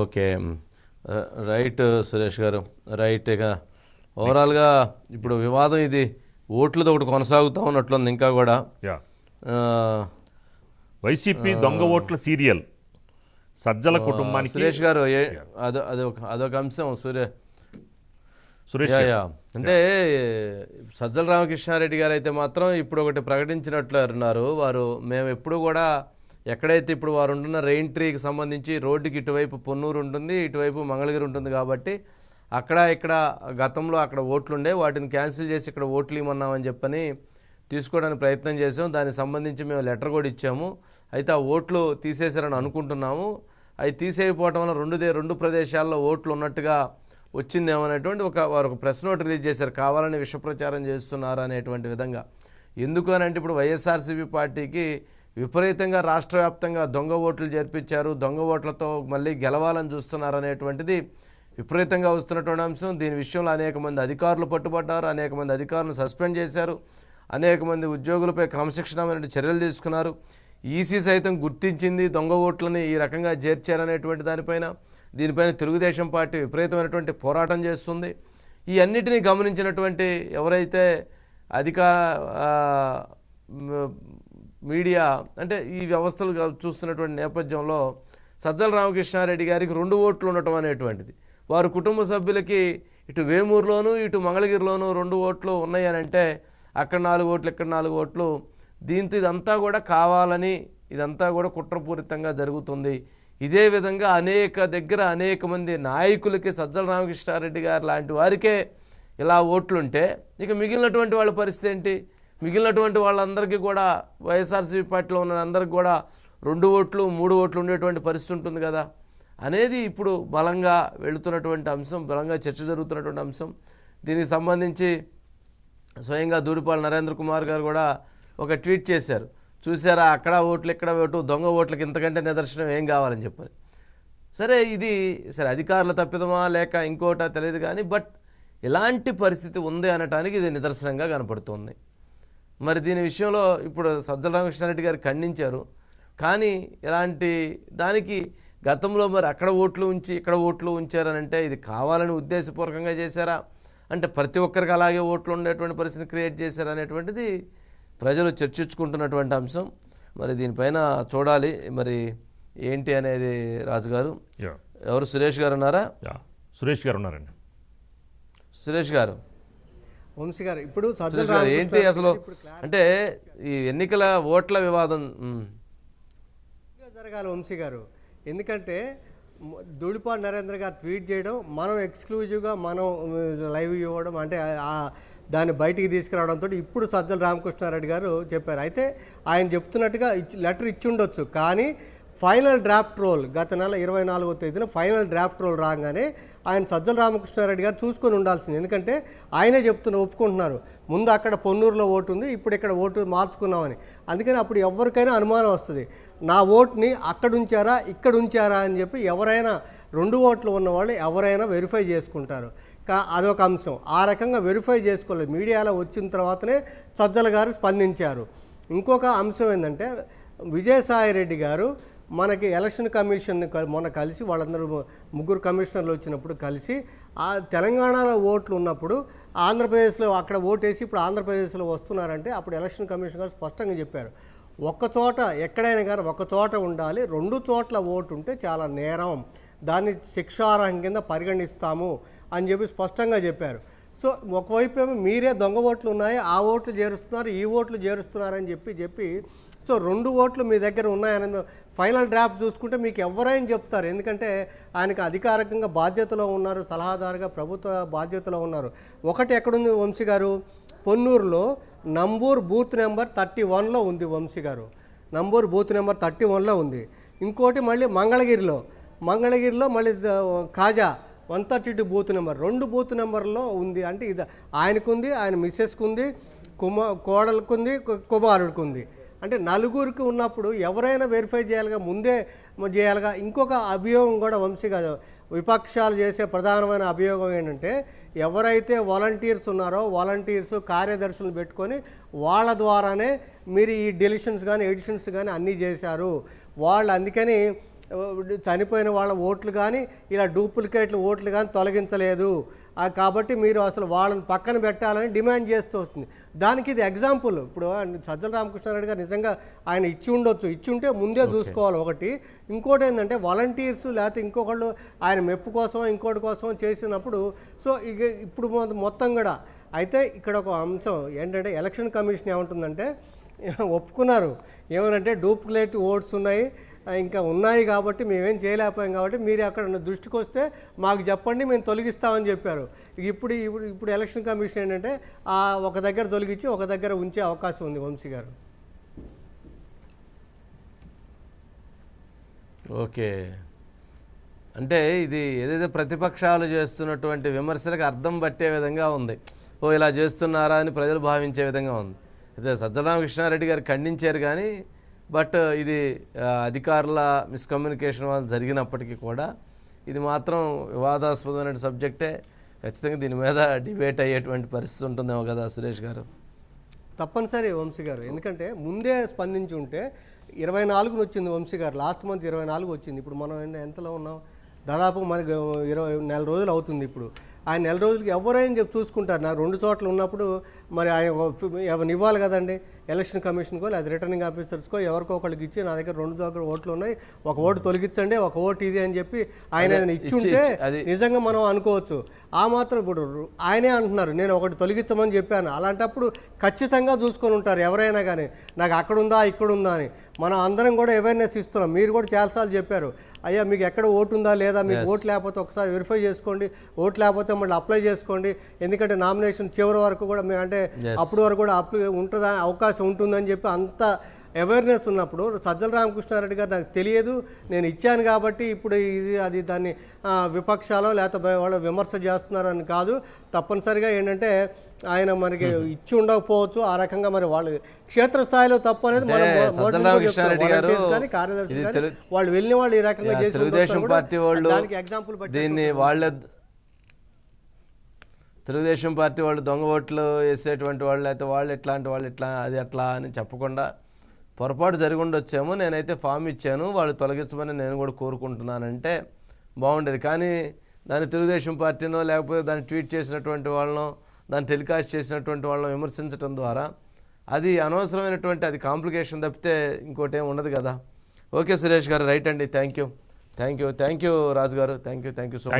Okay. Right Suresh గారు. Right. ఇక ఓవరాల్గా ఇప్పుడు వివాదం ఇది ఓట్లతో ఒకటి కొనసాగుతూ ఉన్నట్లుంది ఇంకా కూడా. వైసీపీ దొంగ ఓట్ల సీరియల్ సజ్జల కుటుంబానికి. సురేష్ గారు అదొక అంశం. సురేష్ అంటే సజ్జల రామకృష్ణారెడ్డి గారు అయితే మాత్రం ఇప్పుడు ఒకటి ప్రకటించినట్లు అన్నారు. మేము ఎప్పుడు కూడా ఎక్కడైతే ఇప్పుడు వారు ఉంటున్న రెయిన్ ట్రీకి సంబంధించి రోడ్డుకి ఇటువైపు పొన్నూరు ఉంటుంది, ఇటువైపు మంగళగిరి ఉంటుంది కాబట్టి ఇక్కడ గతంలో అక్కడ ఓట్లుండే వాటిని క్యాన్సిల్ చేసి ఇక్కడ ఓట్లు ఇవ్వమన్నామని చెప్పని తీసుకోవడానికి ప్రయత్నం చేసాం. దానికి సంబంధించి మేము లెటర్ కూడా ఇచ్చాము. అయితే ఆ ఓట్లు తీసేశారని అనుకుంటున్నాము. అవి తీసేయకపోవటం వల్ల రెండు ప్రదేశాల్లో ఓట్లు ఉన్నట్టుగా వచ్చిందేమనేటువంటి వారు ఒక ప్రెస్ నోట్ రిలీజ్ చేశారు. కావాలని విషప్రచారం చేస్తున్నారు అనేటువంటి విధంగా. ఎందుకు అని అంటే ఇప్పుడు వైఎస్ఆర్సీపీ పార్టీకి విపరీతంగా రాష్ట్ర వ్యాప్తంగా దొంగ ఓట్లు జరిపించారు, దొంగ ఓట్లతో మళ్ళీ గెలవాలని చూస్తున్నారు అనేటువంటిది విపరీతంగా వస్తున్నటువంటి అంశం. దీని విషయంలో అనేక మంది అధికారులు పట్టుబడ్డారు, అనేక మంది అధికారులను సస్పెండ్ చేశారు, అనేక మంది ఉద్యోగులపై క్రమశిక్షణమైన చర్యలు తీసుకున్నారు. ఈసీ సైతం గుర్తించింది దొంగ ఓట్లని ఈ రకంగా చేర్చారనేటువంటి దీనిపైన తెలుగుదేశం పార్టీ విపరీతమైనటువంటి పోరాటం చేస్తుంది. ఈ అన్నిటినీ గమనించినటువంటి ఎవరైతే మీడియా అంటే ఈ వ్యవస్థలు చూస్తున్నటువంటి నేపథ్యంలో సజ్జల రామకృష్ణారెడ్డి గారికి 2 ఓట్లు ఉండటం అనేటువంటిది, వారి కుటుంబ సభ్యులకి ఇటు వేమూరులోను ఇటు మంగళగిరిలోను 2 ఓట్లు ఉన్నాయనంటే అక్కడ 4 ఓట్లు ఇక్కడ 4 ఓట్లు. దీంతో ఇదంతా కూడా కావాలని, ఇదంతా కూడా కుట్రపూరితంగా జరుగుతుంది. ఇదే విధంగా అనేక మంది నాయకులకి సజ్జల రామకృష్ణారెడ్డి గారు లాంటి వారికే ఇలా ఓట్లుంటే ఇక మిగిలినటువంటి వాళ్ళ పరిస్థితి ఏంటి? మిగిలినటువంటి వాళ్ళందరికీ కూడా వైఎస్ఆర్సీపీ పార్టీలో ఉన్న అందరికీ కూడా 2 ఓట్లు 3 ఓట్లు ఉండేటువంటి పరిస్థితి ఉంటుంది కదా అనేది ఇప్పుడు బలంగా వెళుతున్నటువంటి అంశం, బలంగా చర్చ జరుగుతున్నటువంటి అంశం. దీనికి సంబంధించి స్వయంగా దూడిపాల నరేంద్ర కుమార్ గారు కూడా ఒక ట్వీట్ చేశారు. చూసారా, అక్కడ ఓట్లు ఇక్కడ ఓటు, దొంగ ఓట్లకి ఇంతకంటే నిదర్శనం ఏం కావాలని చెప్పని. సరే, ఇది అధికారుల తప్పిదమా లేక ఇంకోటా తెలియదు కానీ బట్ ఇలాంటి పరిస్థితి ఉంది అనటానికి ఇది నిదర్శనంగా కనపడుతుంది. మరి దీని విషయంలో ఇప్పుడు సజ్జల రామకృష్ణారెడ్డి గారు ఖండించారు. కానీ ఇలాంటి దానికి గతంలో మరి అక్కడ ఓట్లు ఉంచి ఇక్కడ ఓట్లు ఉంచారనంటే ఇది కావాలని ఉద్దేశపూర్వకంగా చేశారా అంటే ప్రతి ఒక్కరికి అలాగే ఓట్లు ఉండేటువంటి పరిస్థితిని క్రియేట్ చేశారనేటువంటిది ప్రజలు చర్చించుకుంటున్నటువంటి అంశం. మరి దీనిపైన చూడాలి మరి ఏంటి అనేది. రాజుగారు ఎవరు? సురేష్ గారు ఉన్నారా? సురేష్ గారు ఉన్నారండి. సురేష్ గారు, వంశీ గారు, ఇప్పుడు సురేష్ గారు ఏంటి అసలు అంటే ఈ ఎన్నికల ఓట్ల వివాదం జరగాలి వంశీ గారు? ఎందుకంటే ధూళిపాటి నరేంద్ర గారు ట్వీట్ చేయడం, మనం ఎక్స్క్లూజివ్గా మనం లైవ్ ఇవ్వడం అంటే దాన్ని బయటికి తీసుకురావడంతో ఇప్పుడు సజ్జల రామకృష్ణారెడ్డి గారు చెప్పారు. అయితే ఆయన చెప్తున్నట్టుగా లెటర్ ఇచ్చి ఉండొచ్చు, కానీ ఫైనల్ డ్రాఫ్ట్ రోల్ గత నెల 24వ తేదీన ఫైనల్ డ్రాఫ్ట్ రోల్ రాగానే ఆయన సజ్జల రామకృష్ణారెడ్డి గారు చూసుకొని ఉండాల్సింది. ఎందుకంటే ఆయనే ఒప్పుకుంటున్నారు, ముందు అక్కడ పొన్నూరులో ఓటు ఉంది, ఇప్పుడు ఇక్కడ ఓటు మార్చుకున్నామని. అందుకని అప్పుడు ఎవరికైనా అనుమానం వస్తుంది, నా ఓటుని అక్కడ ఉంచారా ఇక్కడ ఉంచారా అని చెప్పి ఎవరైనా 2 ఓట్లు ఉన్నవాళ్ళు ఎవరైనా వెరిఫై చేసుకుంటారు. అదొక అంశం. ఆ రకంగా వెరిఫై చేసుకోలేదు. మీడియాలో వచ్చిన తర్వాతనే సజ్జల గారు స్పందించారు. ఇంకొక అంశం ఏంటంటే విజయసాయిరెడ్డి గారు మనకి ఎలక్షన్ కమిషన్ని మొన్న కలిసి వాళ్ళందరూ 3 కమిషనర్లు వచ్చినప్పుడు కలిసి ఆ తెలంగాణలో ఓట్లు ఉన్నప్పుడు ఆంధ్రప్రదేశ్లో అక్కడ ఓటేసి ఇప్పుడు ఆంధ్రప్రదేశ్లో వస్తున్నారంటే అప్పుడు ఎలక్షన్ కమిషన్ గారు స్పష్టంగా చెప్పారు, ఒక్కచోట ఎక్కడైనా కానీ ఒకచోట ఉండాలి, 2 చోట్ల ఓటు ఉంటే చాలా నేరం, దాన్ని శిక్షార్హం కింద పరిగణిస్తాము అని చెప్పి స్పష్టంగా చెప్పారు. సో ఒకవైపు ఏమో మీరే దొంగ ఓట్లు ఉన్నాయి, ఆ ఓట్లు చేరుస్తున్నారు, ఈ ఓట్లు చేరుస్తున్నారని చెప్పి సో 2 ఓట్లు మీ దగ్గర ఉన్నాయని ఫైనల్ డ్రాఫ్ట్ చూసుకుంటే మీకు ఎవరైనా చెప్తారు. ఎందుకంటే ఆయనకు అధికారికంగా బాధ్యతలో ఉన్నారు, సలహాదారుగా ప్రభుత్వ బాధ్యతలో ఉన్నారు. ఒకటి ఎక్కడుంది వంశీ గారు? పొన్నూరులో నంబూర్ బూత్ నెంబర్ 31లో ఉంది వంశీ గారు, నంబూర్ బూత్ నెంబర్ 31లో ఉంది. ఇంకోటి మళ్ళీ మంగళగిరిలో మళ్ళీ కాజా 132 బూత్ నెంబర్, 2 బూత్ నెంబర్లో ఉంది. అంటే ఇది ఆయనకుంది, ఆయన మిస్సెస్కి ఉంది, కోడలుకుంది, కుమారుడికి ఉంది. అంటే 4గురికి ఉన్నప్పుడు ఎవరైనా వెరిఫై చేయాలిగా, ముందే చేయాలిగా. ఇంకొక అభియోగం కూడా వంశీగా విపక్షాలు చేసే ప్రధానమైన అభియోగం ఏంటంటే ఎవరైతే వాలంటీర్స్ ఉన్నారో వాలంటీర్స్ కార్యదర్శులను పెట్టుకొని వాళ్ళ ద్వారానే మీరు ఈ డెలిషన్స్ కానీ ఎడిషన్స్ కానీ అన్నీ చేశారు వాళ్ళు. అందుకని చనిపోయిన వాళ్ళ ఓట్లు కానీ ఇలా డూప్లికేట్లు ఓట్లు కానీ తొలగించలేదు, కాబట్టి మీరు అసలు వాళ్ళని పక్కన పెట్టాలని డిమాండ్ చేస్తూ వస్తుంది. దానికి ఇది ఎగ్జాంపుల్. ఇప్పుడు సజ్జల రామకృష్ణారెడ్డి గారు నిజంగా ఆయన ఇచ్చి ఉండొచ్చు, ఇచ్చి ఉంటే ముందే చూసుకోవాలి ఒకటి. ఇంకోటి ఏంటంటే వాలంటీర్స్ లేకపోతే ఇంకొకళ్ళు ఆయన మెప్పు కోసం ఇంకోటి కోసం చేసినప్పుడు సో ఇక ఇప్పుడు మొత్తం కూడా అయితే ఇక్కడ ఒక అంశం ఏంటంటే ఎలక్షన్ కమిషన్ ఏమంటుందంటే ఒప్పుకున్నారు ఏమనంటే డూప్లికేట్ ఓట్స్ ఉన్నాయి, ఇంకా ఉన్నాయి కాబట్టి మేమేం చేయలేకపోయాం కాబట్టి మీరు అక్కడ దృష్టికి వస్తే మాకు చెప్పండి మేము తొలగిస్తామని చెప్పారు. ఇప్పుడు ఇప్పుడు ఇప్పుడు ఎలక్షన్ కమిషన్ ఏంటంటే ఒక దగ్గర తొలగించి ఒక దగ్గర ఉంచే అవకాశం ఉంది. వంశీ గారు ఓకే, అంటే ఇది ఏదైతే ప్రతిపక్షాలు చేస్తున్నటువంటి విమర్శలకు అర్థం పట్టే విధంగా ఉంది. ఓ ఇలా చేస్తున్నారా అని ప్రజలు భావించే విధంగా ఉంది. అయితే సజ్జల రామకృష్ణారెడ్డి గారు ఖండించారు కానీ బట్ ఇది అధికారుల మిస్కమ్యూనికేషన్ వల్ల జరిగినప్పటికీ కూడా ఇది మాత్రం వివాదాస్పదమైన సబ్జెక్టే. ఖచ్చితంగా దీని మీద డిబేట్ అయ్యేటువంటి పరిస్థితి ఉంటుందేమో కదా సురేష్ గారు? తప్పనిసరి వంశీ గారు, ఎందుకంటే ముందే స్పందించి ఉంటే 24న వచ్చింది వంశీ గారు, లాస్ట్ మంత్ 24 వచ్చింది. ఇప్పుడు మనం ఎంతలో ఉన్నాం, దాదాపు మనకి 20 నెల రోజులు అవుతుంది. ఇప్పుడు ఆయన నెల రోజులకి ఎవరైనా చెప్పి చూసుకుంటారు. నాకు 2 చోట్ల ఉన్నప్పుడు మరి ఆయన ఎవరిని ఇవ్వాలి కదండి, ఎలక్షన్ కమిషన్కో లేదా రిటర్నింగ్ ఆఫీసర్స్కో ఎవరికో ఒకళ్ళకి ఇచ్చి నా దగ్గర 2 దగ్గర ఓట్లు ఉన్నాయి, ఒక ఓటు తొలగించండి, ఒక ఓటు ఇది అని చెప్పి ఆయన ఇచ్చుంటే నిజంగా మనం అనుకోవచ్చు. ఆ మాత్రం ఇప్పుడు ఆయనే అంటున్నారు నేను ఒకటి తొలగించమని చెప్పాను. అలాంటప్పుడు ఖచ్చితంగా చూసుకొని ఉంటారు ఎవరైనా కానీ, నాకు అక్కడ ఉందా ఇక్కడ ఉందా అని. మనం అందరం కూడా అవేర్నెస్ ఇస్తున్నాం. మీరు కూడా చాలాసార్లు చెప్పారు, అయ్యా మీకు ఎక్కడ ఓటు ఉందా లేదా, మీకు ఓటు లేకపోతే ఒకసారి వెరిఫై చేసుకోండి, ఓటు లేకపోతే మళ్ళీ అప్లై చేసుకోండి. ఎందుకంటే నామినేషన్ చివరి వరకు కూడా అంటే అప్పటి వరకు కూడా ఉంటుందా అవకాశం ఉంటుందని చెప్పి అంత అవేర్నెస్ ఉన్నప్పుడు సజ్జల రామకృష్ణారెడ్డి గారు నాకు తెలియదు నేను ఇచ్చాను కాబట్టి ఇప్పుడు ఇది అది దాన్ని విపక్షాలు లేకపోతే వాళ్ళు విమర్శ చేస్తున్నారని కాదు. తప్పనిసరిగా ఏంటంటే ఆయన మనకి ఇచ్చి ఉండకపోవచ్చు, ఆ రకంగా మరి వాళ్ళు క్షేత్రస్థాయిలో తప్పు అనేది మనం కార్యదర్శి వాళ్ళు వెళ్ళిన వాళ్ళు ఈ రకంగా చేసి తెలుగుదేశం పార్టీ వాళ్ళు ఎగ్జాంపుల్ దీన్ని తెలుగుదేశం పార్టీ వాళ్ళు దొంగ ఓట్లు వేసేటువంటి వాళ్ళు అయితే వాళ్ళు ఇట్లాంటి వాళ్ళు ఇట్లా అది అట్లా అని చెప్పకుండా పొరపాటు జరిగి ఉండొచ్చేమో, నేనైతే ఫామ్ ఇచ్చాను వాళ్ళు తొలగించమని నేను కూడా కోరుకుంటున్నానంటే బాగుండేది. కానీ దాన్ని తెలుగుదేశం పార్టీనో లేకపోతే దాన్ని ట్వీట్ చేసినటువంటి వాళ్ళనో దాన్ని టెలికాస్ట్ చేసినటువంటి వాళ్ళని విమర్శించడం ద్వారా అది అనవసరమైనటువంటి అది కాంప్లికేషన్ తప్పితే ఇంకోటి ఏమి ఉండదు కదా. ఓకే సురేష్ గారు, రైట్ అండి. థ్యాంక్ యూ రాజు గారు, థ్యాంక్ యూ సో మచ్.